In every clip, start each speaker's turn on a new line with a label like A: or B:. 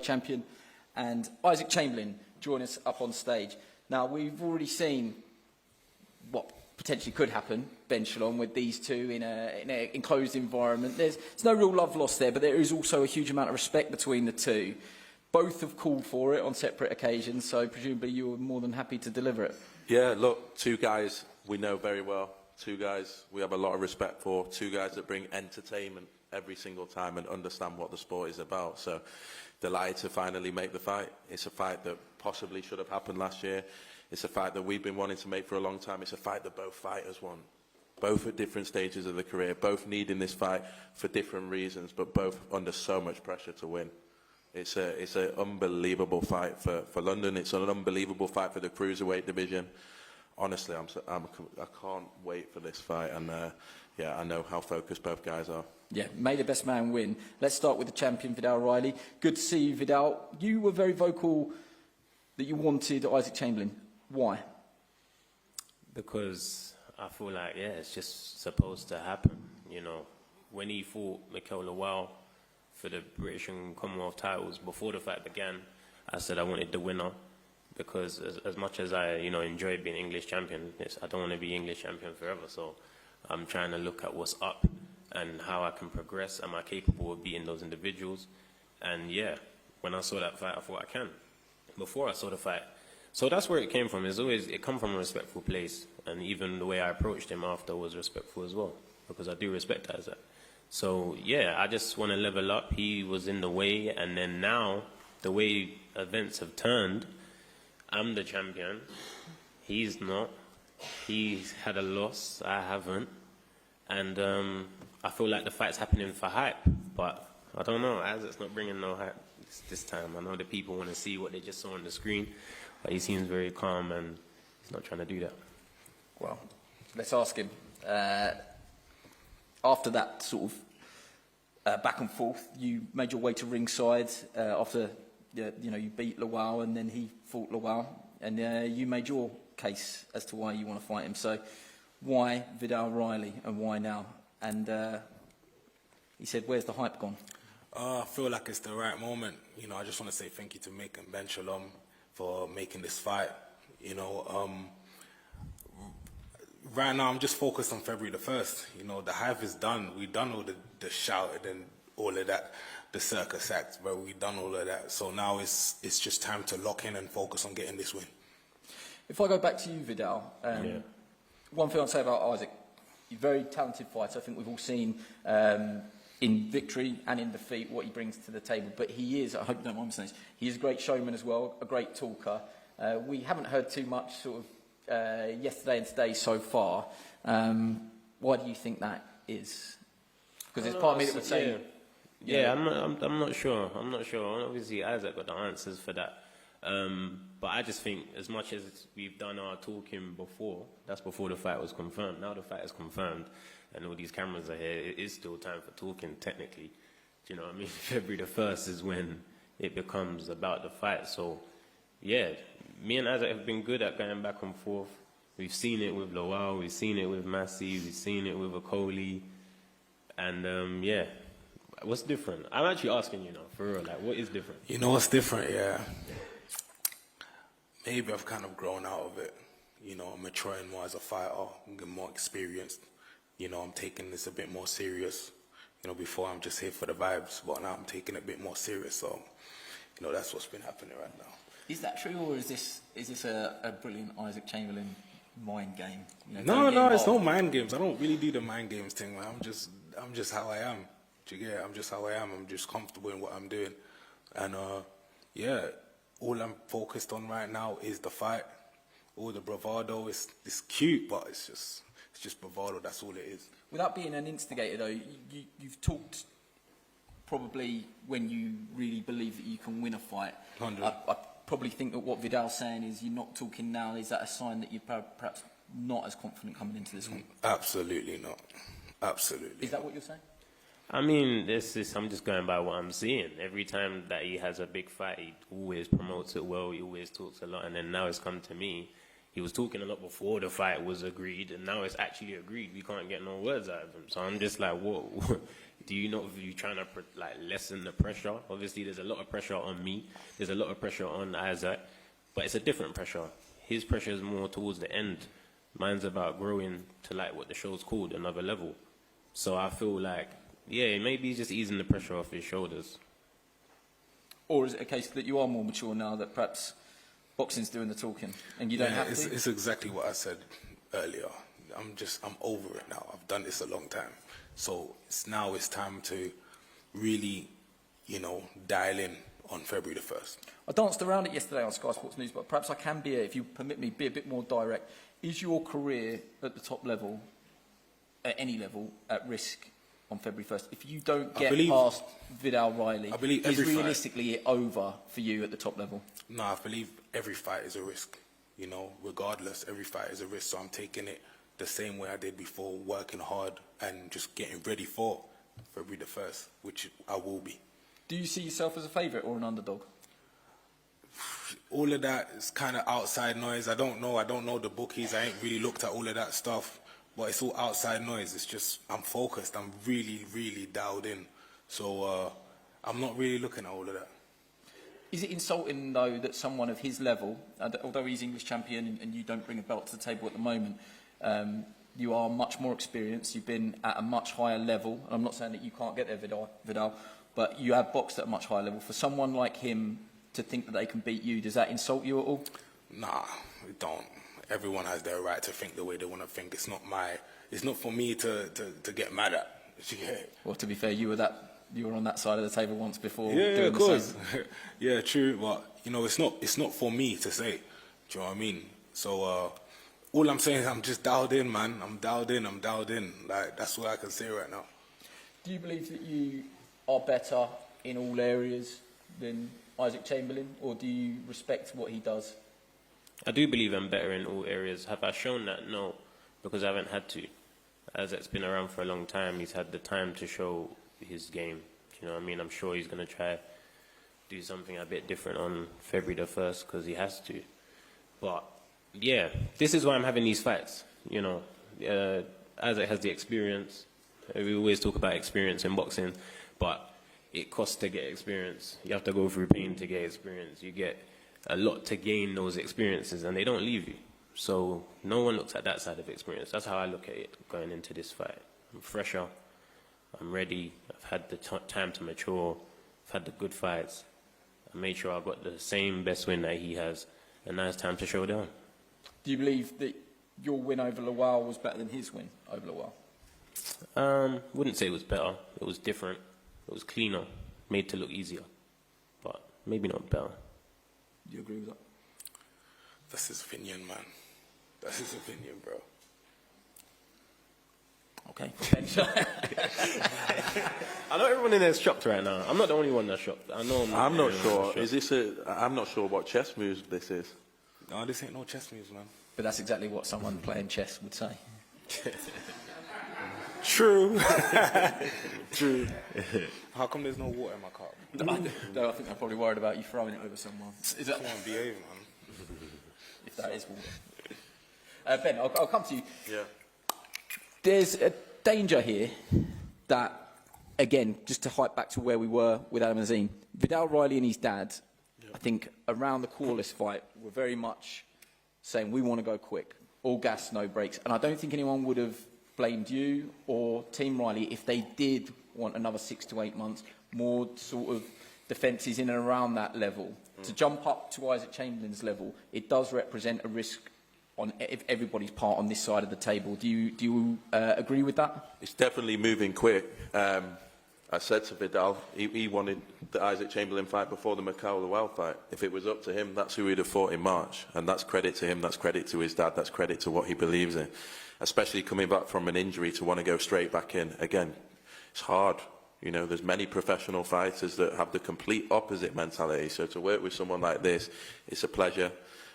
A: champion, and Isaac Chamberlain join us up on stage. Now, we've already seen what potentially could happen, Ben Shalom, with these two in an enclosed environment. There's no real love lost there, but there is also a huge amount of respect between the two. Both have called for it on separate occasions, so presumably you were more than happy to deliver it.
B: Yeah, look, two guys we know very well, two guys we have a lot of respect for, two guys that bring entertainment every single time and understand what the sport is about. So delighted to finally make the fight. It's a fight that possibly should have happened last year. It's a fight that we've been wanting to make for a long time. It's a fight that both fighters want. Both at different stages of their career, both needing this fight for different reasons, but both under so much pressure to win. It's an unbelievable fight for London. It's an unbelievable fight for the cruiserweight division. Honestly, I can't wait for this fight, and yeah, I know how focused both guys are.
A: Yeah, may the best man win. Let's start with the champion, Vidal Riley. Good to see you, Vidal. You were very vocal that you wanted Isaac Chamberlain. Why?
C: Because I feel like, yeah, it's just supposed to happen. You know, when he fought Mikel Lawal for the British and Commonwealth titles, before the fight began, I said I wanted the winner. Because as much as I, enjoy being English champion, I don't want to be English champion forever. So I'm trying to look at what's up and how I can progress. Am I capable of beating those individuals? And yeah, when I saw that fight, I thought I can. Before I saw the fight. So that's where it came from. It come from a respectful place. And even the way I approached him after was respectful as well. Because I do respect Isaac. So yeah, I just want to level up. He was in the way. And then now, the way events have turned, I'm the champion. He's not. He's had a loss. I haven't. And I feel like the fight's happening for hype. But I don't know. Isaac's not bringing no hype this time. I know the people want to see what they just saw on the screen. But he seems very calm and he's not trying to do that.
A: Well, let's ask him. After that sort of back and forth, you made your way to ringside after you beat Lawal and then he fought Lawal, and you made your case as to why you want to fight him. So why Vidal Riley and why now? And he said, where's the hype gone?
D: I feel like it's the right moment. I just want to say thank you to Mick and Ben Shalom for making this fight. Right now I'm just focused on February the 1st. The hype is done. We've done all the shouting and all of that, the circus act, but we've done all of that. So now it's just time to lock in and focus on getting this win.
A: If I go back to you, Vidal, one thing I'd say about Isaac, he's a very talented fighter. I think we've all seen in victory and in defeat what he brings to the table. But he is, I hope you don't mind me saying this, he is a great showman as well, a great talker. We haven't heard too much sort of yesterday and today so far. Why do you think that is? Because there's part of me that would say...
C: Yeah, I'm not sure. I'm not sure. Obviously, Isaac got the answers for that. But I just think as much as we've done our talking before, that's before the fight was confirmed. Now the fight is confirmed and all these cameras are here, it is still time for talking technically. Do you know what I mean? February the 1st is when it becomes about the fight. So, yeah, me and Isaac have been good at going back and forth. We've seen it with Lawal, we've seen it with Massey, we've seen it with Okoli. And, yeah. What's different? I'm actually asking you now, for real, like, what is different?
D: You know what's different, yeah. Maybe I've kind of grown out of it. I'm maturing more as a fighter, I'm getting more experienced. I'm taking this a bit more serious. Before I'm just here for the vibes, but now I'm taking it a bit more serious. So, that's what's been happening right now.
A: Is that true, or is this a brilliant Isaac Chamberlain mind game?
D: No, it's no mind games. I don't really do the mind games thing, man. I'm just how I am. Do you get it? I'm just how I am. I'm just comfortable in what I'm doing. And, yeah, all I'm focused on right now is the fight. All the bravado is cute, but it's just bravado. That's all it is.
A: Without being an instigator, though, you've talked probably when you really believe that you can win a fight.
D: 100.
A: I probably think that what Vidal's saying is you're not talking now. Is that a sign that you're perhaps not as confident coming into this one?
D: Absolutely not. Absolutely.
A: Is that what you're saying?
C: I mean, I'm just going by what I'm seeing. Every time that he has a big fight, he always promotes it well, he always talks a lot, and then now it's come to me. he was talking a lot before the fight was agreed, and now it's actually agreed. We can't get no words out of him. So I'm just like, what? Do you not? You trying to like lessen the pressure? Obviously, there's a lot of pressure on me. There's a lot of pressure on Isaac, but it's a different pressure. His pressure is more towards the end. Mine's about growing to like what the show's called, another level. So I feel like, yeah, maybe he's just easing the pressure off his shoulders.
A: Or is it a case that you are more mature now, that perhaps boxing's doing the talking and you don't have to?
D: It's exactly what I said earlier. I'm over it now. I've done this a long time. So now it's time to really, dial in on February the 1st.
A: I danced around it yesterday on Sky Sports News, but perhaps I can be, if you permit me, be a bit more direct. Is your career at the top level, at any level, at risk on February 1st? If you don't get past Vidal Riley, is realistically it over for you at the top level?
D: No, I believe every fight is a risk. Regardless, every fight is a risk. So I'm taking it the same way I did before, working hard and just getting ready for February the 1st, which I will be.
A: Do you see yourself as a favourite or an underdog?
D: All of that is kind of outside noise. I don't know the bookies. I ain't really looked at all of that stuff. But it's all outside noise. It's just, I'm focused. I'm really, really dialed in. So I'm not really looking at all of that.
A: Is it insulting, though, that someone of his level, although he's English champion and you don't bring a belt to the table at the moment, you are much more experienced, you've been at a much higher level, and I'm not saying that you can't get there, Vidal, but you have boxed at a much higher level. For someone like him to think that they can beat you, does that insult you at all? Nah,
D: it don't. Everyone has their right to think the way they want to think. It's not for me to get mad at. Yeah.
A: Well, to be fair, you were on that side of the table once before.
D: Yeah, of course. Yeah, true. But it's not for me to say. Do you know what I mean? So all I'm saying is I'm just dialed in, man. I'm dialed in. Like, that's what I can say right now.
A: Do you believe that you are better in all areas than Isaac Chamberlain, or do you respect what he does?
C: I do believe I'm better in all areas. Have I shown that? No, because I haven't had to. Isaac's been around for a long time. He's had the time to show his game. You know what I mean? I'm sure he's going to try do something a bit different on February the 1st because he has to. But, yeah, this is why I'm having these fights. Isaac has the experience. We always talk about experience in boxing, but it costs to get experience. You have to go through pain to get experience. You get a lot to gain those experiences, and they don't leave you. So no one looks at that side of experience. That's how I look at it going into this fight. I'm fresher. I'm ready. I've had the time to mature. I've had the good fights. I made sure I got the same best win that he has, and now it's time to show down.
A: Do you believe that your win over Lawal was better than his win over Lawal?
C: Wouldn't say it was better. It was different. It was cleaner, made to look easier, but maybe not better.
A: Do you agree with that?
D: That's his opinion, man. That's his opinion, bro.
A: Okay.
C: I know everyone in there is shocked right now. I'm not the only one that's shocked.
B: I'm not sure. I'm not sure what chess moves this is.
D: No, this ain't no chess moves, man.
A: But that's exactly what someone playing chess would say.
D: True. True. How come there's no water in my cup?
A: No, I think they're probably worried about you throwing it over someone.
D: Is that one behave, man?
A: If that is water. Ben, I'll come to you.
B: Yeah.
A: There's a danger here that, again, just to hype back to where we were with Adam Azim, Vidal Riley and his dad, I think around the Corliss fight, were very much saying, we want to go quick, all gas, no brakes. And I don't think anyone would have blamed you or Team Riley if they did want another 6 to 8 months, more sort of defences in and around that level. To jump up to Isaac Chamberlain's level, it does represent a risk on everybody's part on this side of the table. Do you agree with that?
B: It's definitely moving quick. I said to Vidal, he wanted the Isaac Chamberlain fight before the Macau Lawal fight. If it was up to him, that's who he'd have fought in March. And that's credit to him, that's credit to his dad, that's credit to what he believes in. Especially coming back from an injury to want to go straight back in. Again, it's hard. There's many professional fighters that have the complete opposite mentality. So to work with someone like this, it's a pleasure.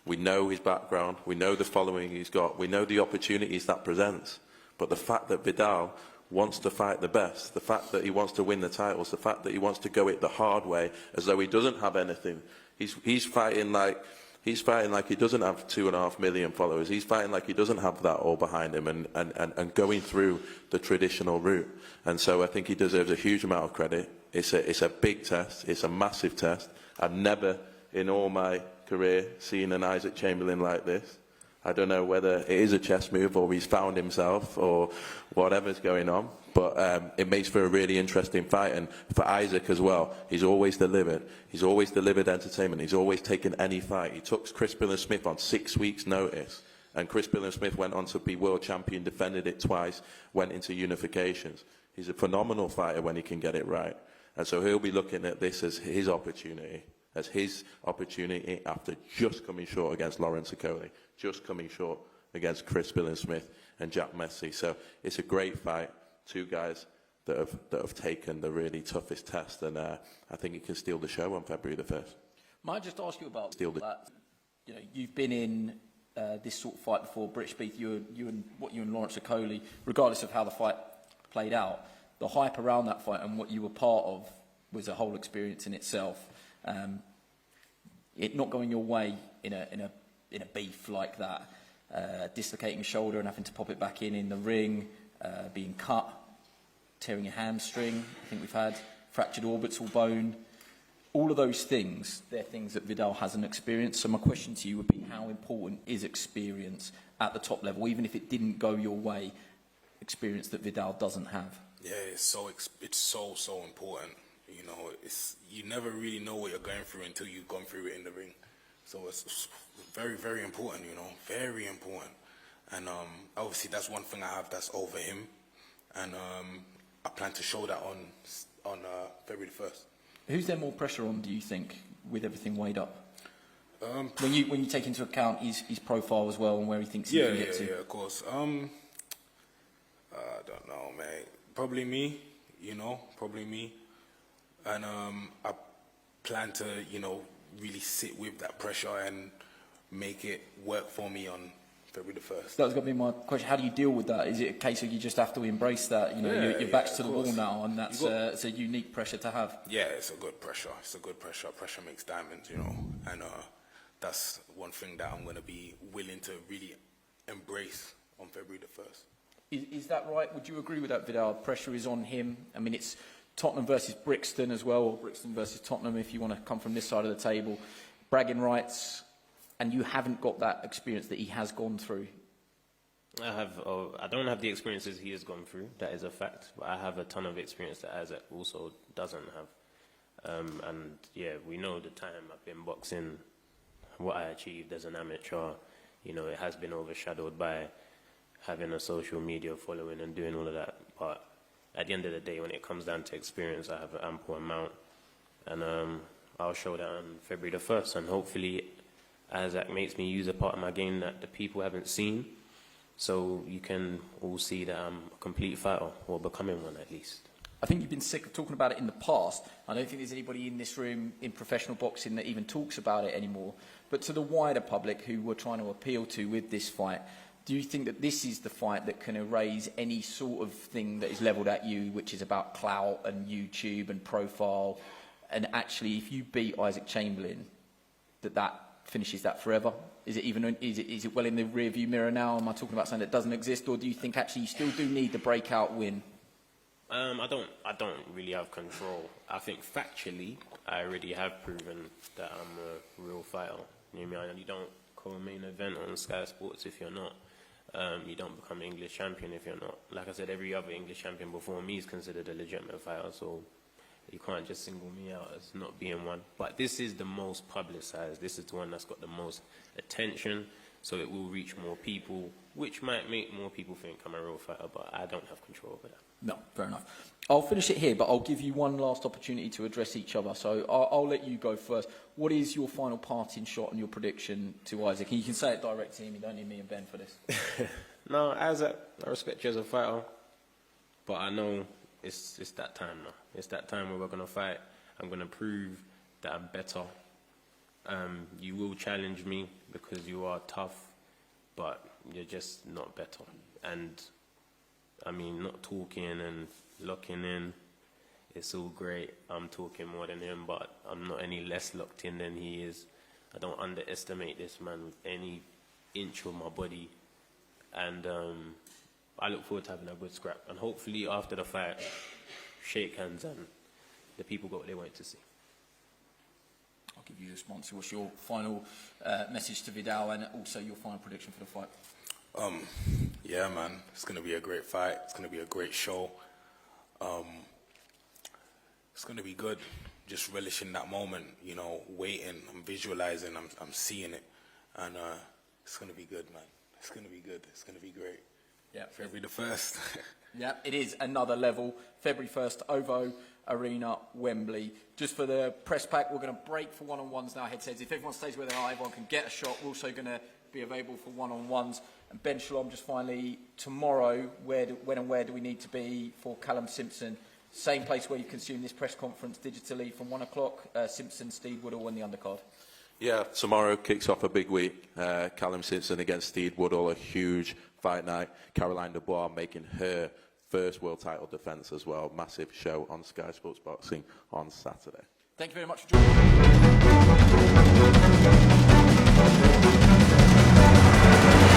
B: We know his background. We know the following he's got. We know the opportunities that presents. But the fact that Vidal wants to fight the best, the fact that he wants to win the titles, the fact that he wants to go it the hard way, as though he doesn't have anything. He's fighting like He's fighting like he doesn't have 2.5 million followers. He's fighting like he doesn't have that all behind him and going through the traditional route. And so I think he deserves a huge amount of credit. It's a big test. It's a massive test. I've never in all my career seen an Isaac Chamberlain like this. I don't know whether it is a chess move or he's found himself or whatever's going on, but it makes for a really interesting fight. And for Isaac as well, he's always delivered. He's always delivered entertainment. He's always taken any fight. He took Chris Smith on 6 weeks' notice, and Chris Smith went on to be world champion, defended it twice, went into unifications. He's a phenomenal fighter when he can get it right. And so he'll be looking at this as his opportunity after just coming short against Lawrence Okoli, just coming short against Chris Smith and Jack Messi. So it's a great fight. Two guys that have taken the really toughest test, and I think he can steal the show on February the 1st.
A: Might I just ask you about that? You know, you've been in this sort of fight before, British Beef, you and Lawrence Okoli, regardless of how the fight played out, the hype around that fight and what you were part of was a whole experience in itself. It not going your way in a beef like that, dislocating a shoulder and having to pop it back in the ring, being cut, tearing your hamstring, I think we've had, fractured orbital bone, all of those things, they're things that Vidal hasn't experienced. So my question to you would be, how important is experience at the top level, even if it didn't go your way, experience that Vidal doesn't have?
D: Yeah, it's so important. You know, you never really know what you're going through until you've gone through it in the ring. So it's very, very important, you know, very important. And obviously that's one thing I have that's over him. And I plan to show that on February the 1st.
A: Who's there more pressure on, do you think, with everything weighed up? When you take into account his profile as well and where he thinks he can get to?
D: Yeah, of course. I don't know, mate. Probably me, probably me. And I plan to, really sit with that pressure and make it work for me on February the 1st.
A: That was going to be my question. How do you deal with that? Is it a case of you just have to embrace that? Your back's to the wall now, and that's it's a unique pressure to have.
D: Yeah, it's a good pressure. Pressure makes diamonds, And that's one thing that I'm going to be willing to really embrace on February the 1st.
A: Is that right? Would you agree with that, Vidal? Pressure is on him. I mean, it's Tottenham versus Brixton as well, or Brixton versus Tottenham, if you want to come from this side of the table. Bragging rights, and you haven't got that experience that he has gone through.
C: I don't have the experiences he has gone through. That is a fact. But I have a ton of experience that Isaac also doesn't have. And yeah, we know the time I've been boxing, what I achieved as an amateur. It has been overshadowed by having a social media following and doing all of that. But at the end of the day, when it comes down to experience, I have an ample amount. And I'll show that on February the 1st. And hopefully Isaac makes me use a part of my game that the people haven't seen. So you can all see that I'm a complete fighter, or becoming one at least.
A: I think you've been sick of talking about it in the past. I don't think there's anybody in this room in professional boxing that even talks about it anymore. But to the wider public who we're trying to appeal to with this fight, do you think that this is the fight that can erase any sort of thing that is levelled at you, which is about clout and YouTube and profile? And actually, if you beat Isaac Chamberlain, that finishes that forever? Is it well in the rearview mirror now? Am I talking about something that doesn't exist, or do you think actually you still do need the breakout win?
C: I don't really have control. I think factually, I already have proven that I'm a real fighter. You don't co-main event on Sky Sports if you're not. You don't become English champion if you're not. Like I said, every other English champion before me is considered a legitimate fighter, so you can't just single me out as not being one. But this is the most publicized. This is the one that's got the most attention, so it will reach more people, which might make more people think I'm a real fighter, but I don't have control over that.
A: No, fair enough. I'll finish it here, but I'll give you one last opportunity to address each other. So I'll let you go first. What is your final parting shot and your prediction to Isaac? And you can say it direct to him. You don't need me and Ben for this.
C: No, Isaac, I respect you as a fighter, but I know it's that time now. It's that time where we're going to fight. I'm going to prove that I'm better. You will challenge me because you are tough, but you're just not better. And I mean, not talking and locking in, it's all great. I'm talking more than him, but I'm not any less locked in than he is. I don't underestimate this man with any inch of my body. And I look forward to having a good scrap. And hopefully after the fight, shake hands and the people got what they wanted to see.
A: I'll give you the sponsor. What's your final message to Vidal and also your final prediction for the fight?
D: Yeah, man, it's going to be a great fight. It's going to be a great show. It's going to be good. Just relishing that moment, you know, waiting. I'm visualizing. I'm seeing it. And it's going to be good, man. It's going to be good. It's going to be great.
A: Yeah,
D: February the 1st.
A: Yeah, it is another level. February 1st, OVO Arena, Wembley. Just for the press pack, we're going to break for one-on-ones now, head-to-heads. If everyone stays where they are, everyone can get a shot. We're also going to be available for one-on-ones. And Ben Shalom, just finally, tomorrow, when and where do we need to be for Callum Simpson? Same place where you consume this press conference digitally from 1 o'clock. Simpson, Steve Woodall on the undercard.
B: Yeah, tomorrow kicks off a big week. Callum Simpson against Steve Woodall, a huge fight night. Caroline Dubois making her first world title defence as well. Massive show on Sky Sports Boxing on Saturday.
A: Thank you very much for joining us.